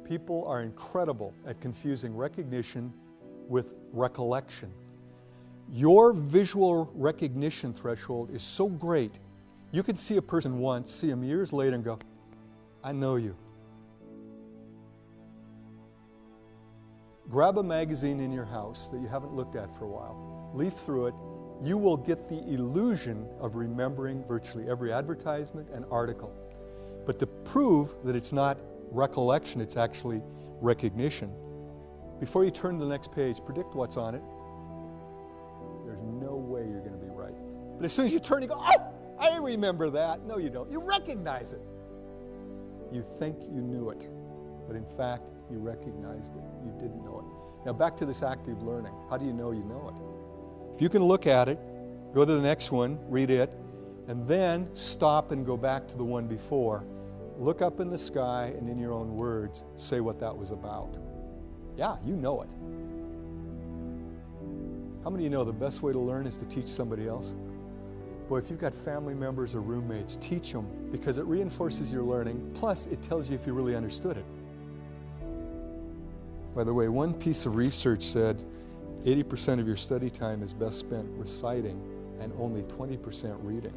People are incredible at confusing recognition with recollection. Your visual recognition threshold is so great, you can see a person once, see them years later and go, I know you. Grab a magazine in your house that you haven't looked at for a while, leaf through it, you will get the illusion of remembering virtually every advertisement and article. But to prove that it's not recollection, it's actually recognition, before you turn to the next page, predict what's on it. There's no way you're going to be right. But as soon as you turn, you go, oh, I remember that. No, you don't. You recognize it. You think you knew it, but in fact, you recognized it. You didn't know it. Now back to this active learning. How do you know it? If you can look at it, go to the next one, read it, and then stop and go back to the one before. Look up in the sky and in your own words, say what that was about. Yeah, you know it. How many of you know the best way to learn is to teach somebody else? Boy, if you've got family members or roommates, teach them, because it reinforces your learning, plus it tells you if you really understood it. By the way, one piece of research said 80% of your study time is best spent reciting and only 20% reading.